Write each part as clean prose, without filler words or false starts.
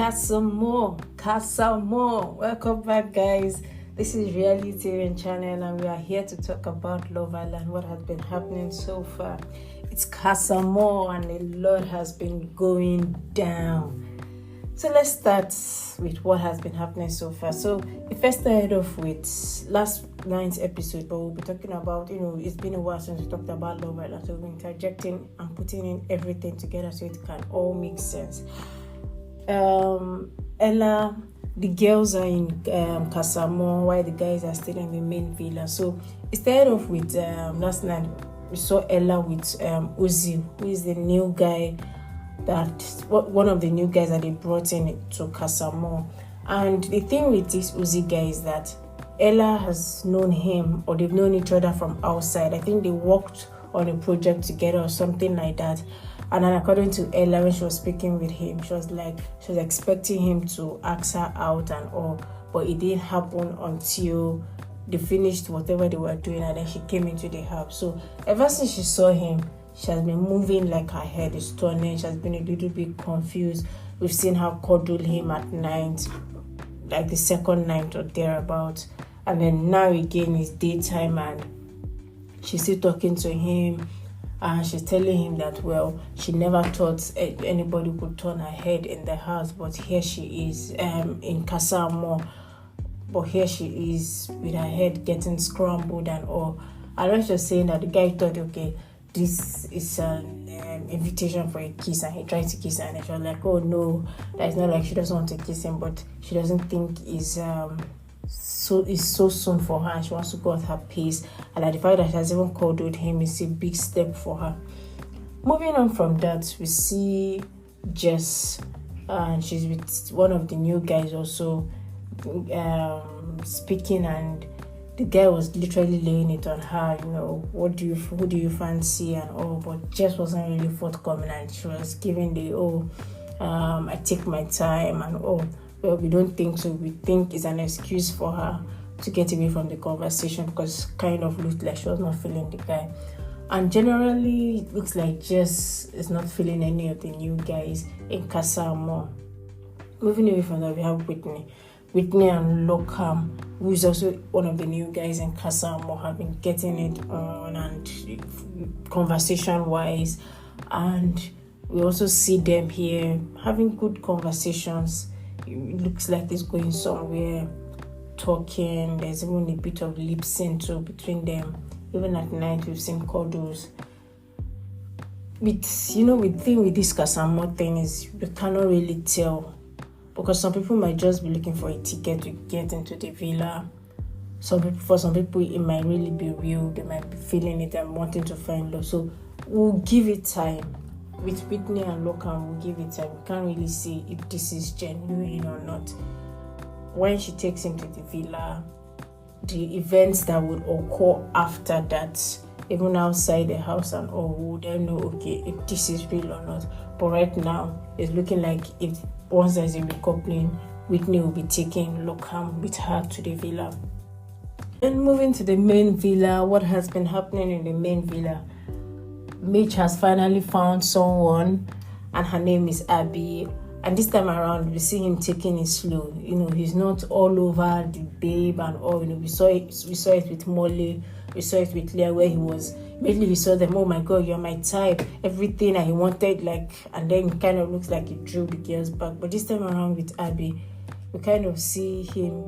Casa Amor, Casa Amor. Welcome back, guys. This is Reality Tving channel, and we are here to talk about Love Island, what has been happening so far. It's Casa Amor, and a lot has been going down. So let's start with what has been happening so far. So we first started off with last night's episode, but we'll be talking about, it's been a while since we talked about Love Island, so we're interjecting and putting in everything together so it can all make sense. Ella, the girls are in Casa Amor, while the guys are still in the main villa. So it started off with last night we saw Ella with Uzi, who is the new guy, one of the new guys that they brought in to Casa Amor. And the thing with this Uzi guy is that Ella has known him, or they've known each other from outside. I think they worked on a project together or something like that. And then according to Ella, when she was speaking with him, she was expecting him to ask her out and all, but it didn't happen until they finished whatever they were doing, and then she came into the house. So ever since she saw him, she has been moving like her head is turning. She has been a little bit confused. We've seen her cuddle him at night, like the second night or thereabouts. And then now again it's daytime and she's still talking to him. And she's telling him that, she never thought anybody could turn her head in the house. But here she is in Casa Amor. But here she is with her head getting scrambled and all. And when she was saying that, the guy thought, okay, this is an invitation for a kiss, and he tried to kiss her, and she was like, oh no, that is not like she doesn't want to kiss him, but she doesn't think it's so soon for her, and she wants to go at her pace, and that the fact that she has even cuddled him is a big step for her. Moving on from that, we see Jess, and she's with one of the new guys also speaking, and the guy was literally laying it on her, who do you fancy and all, but Jess wasn't really forthcoming, and she was giving I take my time and all. Well, we don't think so. We think it's an excuse for her to get away from the conversation, because kind of looked like she was not feeling the guy. And generally, it looks like Jess is not feeling any of the new guys in Casa Amor. Moving away from that, we have Whitney and Lockham, who is also one of the new guys in Casa Amor, have been getting it on and conversation-wise. And we also see them here having good conversations. It looks like it's going somewhere, talking. There's even a bit of lip sync too between them. Even at night, we've seen cuddles. With this Casa Amor thing is, you cannot really tell, because some people might just be looking for a ticket to get into the villa. For some people, it might really be real. They might be feeling it and wanting to find love. So we'll give it time. With Whitney and Lockham, we'll give it time. We can't really see if this is genuine or not. When she takes him to the villa, the events that would occur after that, even outside the house and all, we'll then know, okay, if this is real or not. But right now, it's looking like if once there's a recoupling, Whitney will be taking Lockham with her to the villa. And moving to the main villa, what has been happening in the main villa? Mitch has finally found someone, and her name is Abby. And this time around, we see him taking it slow. He's not all over the babe and all. We saw it with Molly. We saw it with Leah, where he was. Immediately we saw them, oh my God, you're my type. Everything that he wanted, and then it kind of looks like he drew the girls back. But this time around with Abby, we kind of see him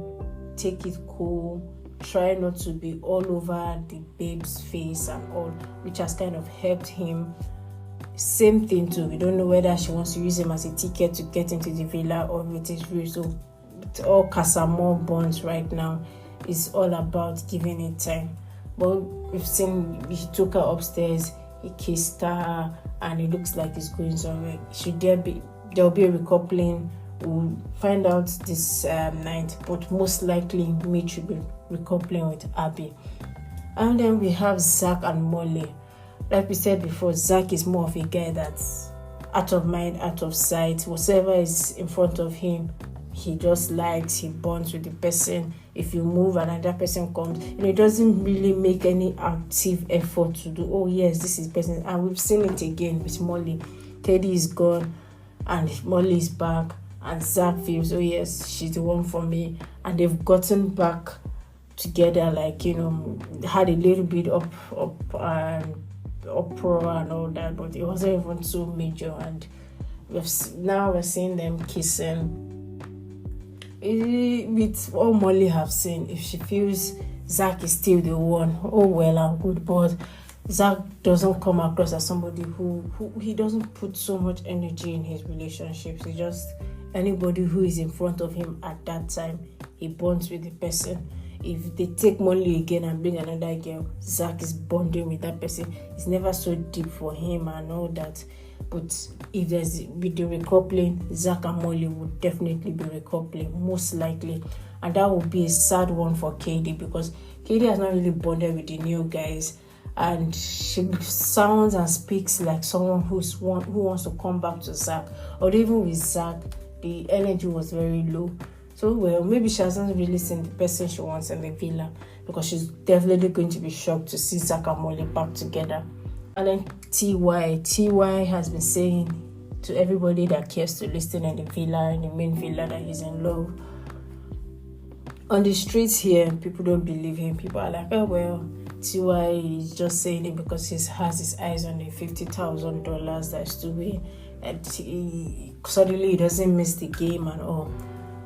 take it cool, try not to be all over the babe's face and all, which has kind of helped him. Same thing too. We don't know whether she wants to use him as a ticket to get into the villa or if it is real. So all Casa Amor bonds right now is all about giving it time. But we've seen he took her upstairs, he kissed her, and it looks like it's going somewhere. There'll be a recoupling. We'll find out this night, but most likely Mitch will be recoupling with Abby. And then we have Zach and Molly. Like we said before, Zach is more of a guy that's out of mind, out of sight. Whatever is in front of him, he just likes, he bonds with the person. If you move, another person comes. It doesn't really make any active effort to do, oh yes, this is person. And we've seen it again with Molly. Teddy is gone and Molly is back. and Zach feels, oh yes, she's the one for me, and they've gotten back together, like, had a little bit uproar and all that, but it wasn't even so major, and now we're seeing them kissing. With all Molly have seen, if she feels Zach is still the one, oh well and good, but Zach doesn't come across as somebody who he doesn't put so much energy in his relationships. He just, anybody who is in front of him at that time, he bonds with the person. If they take Molly again and bring another girl, Zach is bonding with that person. It's never so deep for him and all that. But if there's with the recoupling, Zach and Molly would definitely be recoupling, most likely. And that would be a sad one for Katie, because Katie has not really bonded with the new guys. And she sounds and speaks like someone who wants to come back to Zach. Or even with Zach, the energy was very low. So, well, maybe she hasn't really seen the person she wants in the villa, because she's definitely going to be shocked to see Zach and Molly back together. And then TY has been saying to everybody that cares to listen in the villa, in the main villa, that he's in love. On the streets here, people don't believe him. People are like, oh well, TY is just saying it because he has his eyes on the $50,000 that's to win, and suddenly he doesn't miss the game and all.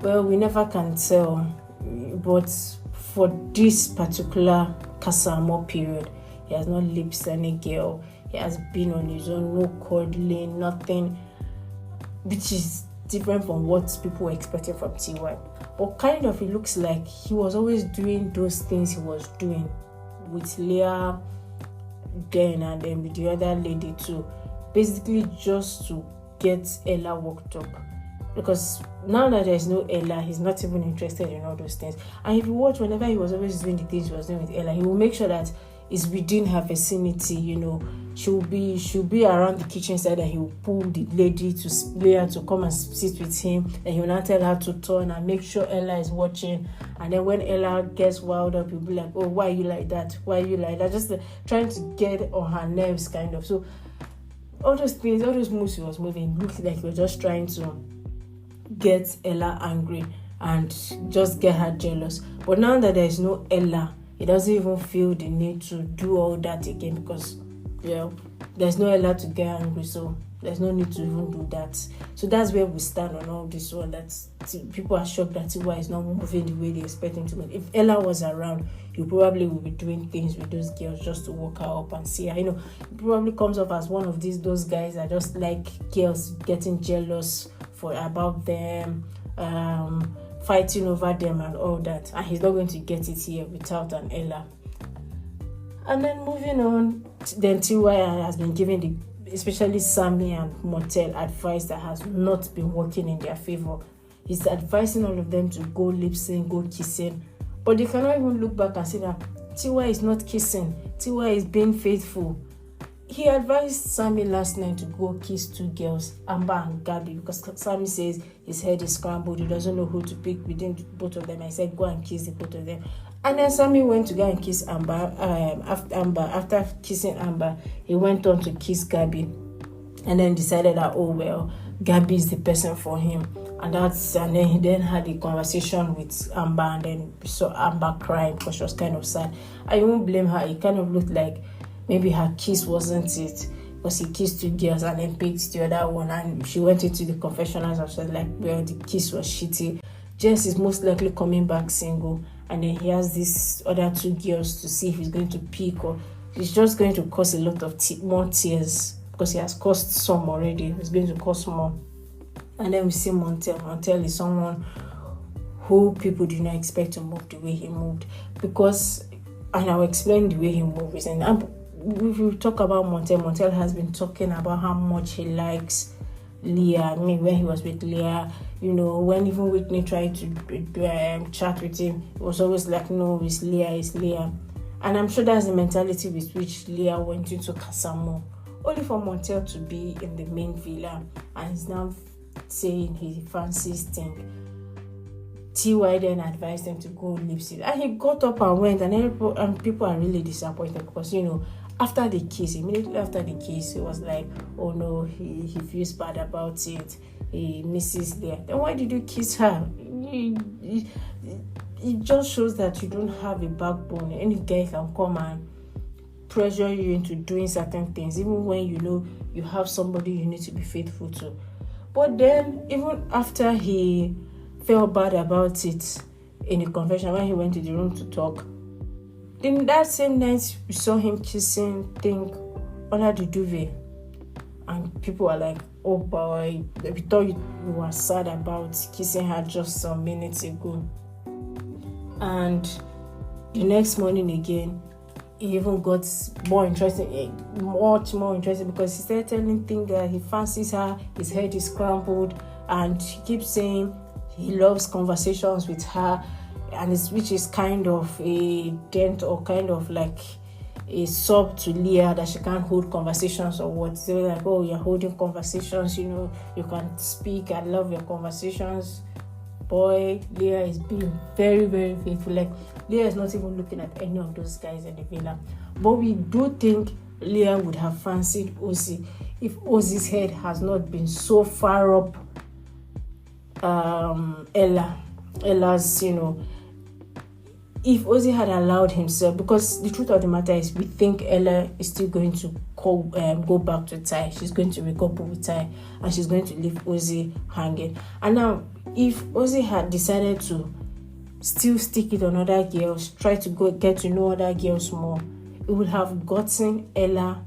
Well, we never can tell, but for this particular Casa Amor period, he has not lips any girl. He has been on his own, no cuddling, nothing, which is different from what people were expecting from TY. But kind of, it looks like he was always doing those things he was doing with Leah then, and then with the other lady too, basically just to get Ella worked up. Because now that there's no Ella, he's not even interested in all those things. And if you watch, whenever he was always doing the things he was doing with Ella, he will make sure that it's within her vicinity. She'll be around the kitchen side, and he will pull the lady to Leah to come and sit with him, and he will not tell her to turn and make sure Ella is watching. And then when Ella gets wild up, he'll be like, oh, why are you like that? Why are you like that? Just trying to get on her nerves, kind of. So all those things, all those moves he was moving, looked like he was just trying to get Ella angry and just get her jealous. But now that there is no Ella, he doesn't even feel the need to do all that again, because there's no Ella to get angry, so there's no need to even do that. So that's where we stand on all this one. That people are shocked that TY is not moving the way they expect him to move. If Ella was around, he probably would be doing things with those girls just to walk her up and see her. He probably comes off as one of those guys that just like girls getting jealous about them, fighting over them and all that. And he's not going to get it here without an Ella. And then moving on, then TY has been giving especially Sammy and Montel, advice that has not been working in their favor. He's advising all of them to go lip sync, go kissing, but they cannot even look back and say that TY is not kissing, TY is being faithful. He advised Sammy last night to go kiss two girls, Amber and Gabby, because Sammy says his head is scrambled, he doesn't know who to pick between both of them. I said, go and kiss the both of them. And then Sammy went to go and kiss Amber. After kissing Amber, he went on to kiss Gabby, and then decided that, oh well, Gabby is the person for him. And then he then had a conversation with Amber, and then saw Amber crying because she was kind of sad. I won't blame her. It kind of looked like maybe her kiss wasn't it, because he kissed two girls and then picked the other one, and she went into the confessionals and said like, well, the kiss was shitty. Jess is most likely coming back single, and then he has these other two girls to see if he's going to pick, or he's just going to cause a lot of more tears, because he has caused some already. He's going to cause more. And then we see Montel. Montel is someone who people did not expect to move the way he moved, and I'll explain the way he moves. And if we talk about Montel has been talking about how much he likes Leah. I mean, when he was with Leah, when even Whitney tried to chat with him, it was always like, no, it's Leah. And I'm sure that's the mentality with which Leah went into Casa Amor, only for Montel to be in the main villa, and he's now saying he fancies thing. TY then advised him to go lip sync, and he got up and went, and people are really disappointed, because After the kiss, immediately after the kiss, he was like, oh no, he feels bad about it. He misses Leah. Then why did you kiss her? It just shows that you don't have a backbone. Any guy can come and pressure you into doing certain things, even when you know you have somebody you need to be faithful to. But then, even after he felt bad about it in the confession, when he went to the room to talk, then that same night we saw him kissing Tving under the duvet, and people were like, oh boy, we thought you were sad about kissing her just some minutes ago. And the next morning again, he even got much more interested, because he started telling Tving that he fancies her, his head is scrambled, and he keeps saying he loves conversations with her, and which is kind of a dent or kind of like a sub to Leah, that she can't hold conversations or what. So like, oh, you're holding conversations, you can speak, I love your conversations. Boy, Leah is being very, very faithful. Like, Leah is not even looking at any of those guys in the villa. But we do think Leah would have fancied Ozzy if Ozzy's head has not been so far up Ella's, if Ozzy had allowed himself, because the truth of the matter is we think Ella is still going to go back to Ty. She's going to recouple with Ty, and she's going to leave Ozzy hanging. And now, if Ozzy had decided to still stick it on other girls, try to get to know other girls more, it would have gotten Ella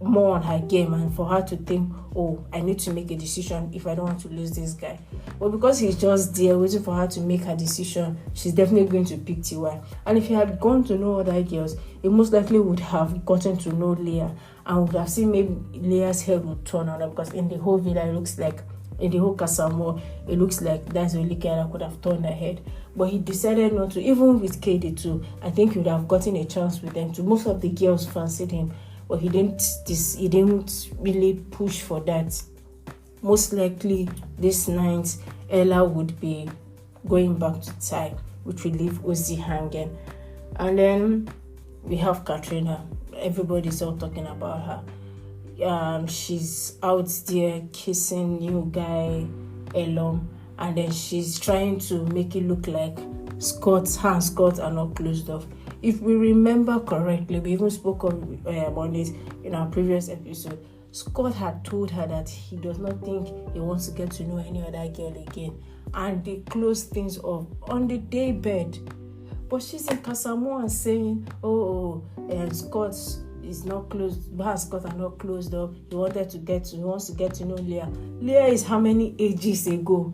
more on her game, and for her to think, oh, I need to make a decision if I don't want to lose this guy. But because he's just there waiting for her to make her decision, she's definitely going to pick T.Y. And if he had gone to know other girls, he most likely would have gotten to know Leah, and would have seen maybe Leah's head would turn on her, because in the whole villa, it looks like, in the whole Casa Amor, it looks like that's the only guy that could have turned her head. But he decided not to. Even with KD too, I think he would have gotten a chance with them too. Most of the girls fancied him, but he didn't really push for that. Most likely this night, Ella would be going back to Ty, which will leave Ozzy hanging. And then we have Katrina. Everybody's all talking about her. She's out there kissing new guy Elom, and then she's trying to make it look like her and Scott are not closed off. If we remember correctly, we even spoke on it in our previous episode. Scott had told her that he does not think he wants to get to know any other girl again, and they closed things off on the day bed. But she's in Casa Amor and saying, Scott is not closed, her and Scott are not closed up. He wants to get to know Leah. Leah is how many ages ago?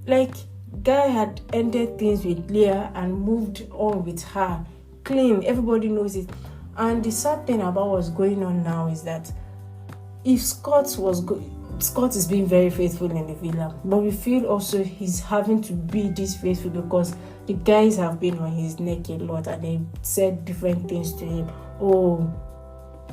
Like, guy had ended things with Leah and moved on with her. Clean, everybody knows it. And the sad thing about what's going on now is that if Scott is being very faithful in the villa, but we feel also he's having to be this faithful because the guys have been on his neck a lot, and they said different things to him. Oh,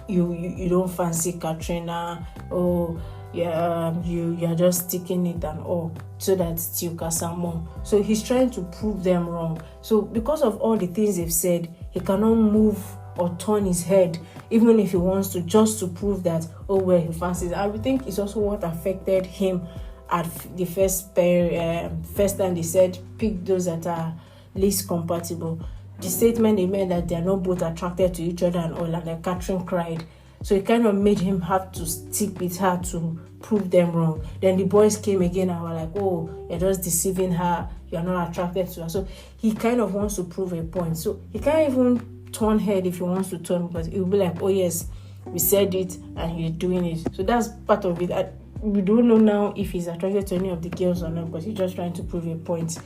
you don't fancy Katrina. Oh, yeah, you're just sticking it and all, so that still Casa Amor. So he's trying to prove them wrong. So because of all the things they've said, he cannot move or turn his head, even if he wants to, just to prove that, he fancies. I would think it's also what affected him at the first time they said pick those that are least compatible. The statement they made that they are not both attracted to each other and all, and then Catherine cried. So it kind of made him have to stick with her to prove them wrong. Then the boys came again and were like, oh, you're just deceiving her, you're not attracted to her. So he kind of wants to prove a point. So he can't even turn head if he wants to turn, because it will be like, oh yes, we said it and you're doing it. So that's part of it. We don't know now if he's attracted to any of the girls or not, because he's just trying to prove a point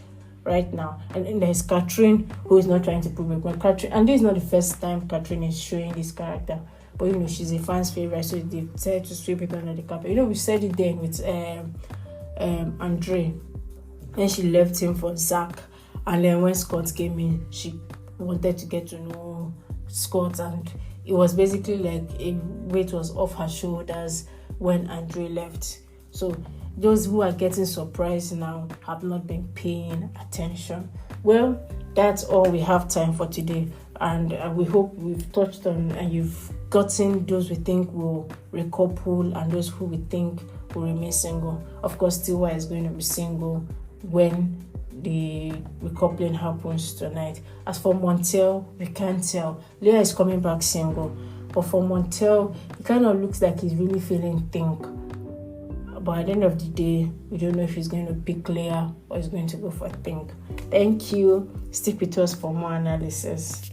right now. And then there's Catherine, who is not trying to prove a point. And this is not the first time Catherine is showing this character, but she's a fan's favorite, so they decided to sweep it under the carpet. We said it then with Andre, and she left him for Zach. And then when Scott came in, she wanted to get to know Scott, and it was basically like a weight was off her shoulders when Andre left. So those who are getting surprised now have not been paying attention. Well, that's all we have time for today. And we hope we've touched on and you've gotten those we think will recouple and those who we think will remain single. Of course, Tiwa is going to be single when the recoupling happens tonight. As for Montel, we can't tell. Leah is coming back single. But for Montel, it kind of looks like he's really feeling think. But at the end of the day, we don't know if he's going to pick Leah or he's going to go for Think. Thank you. Stick with us for more analysis.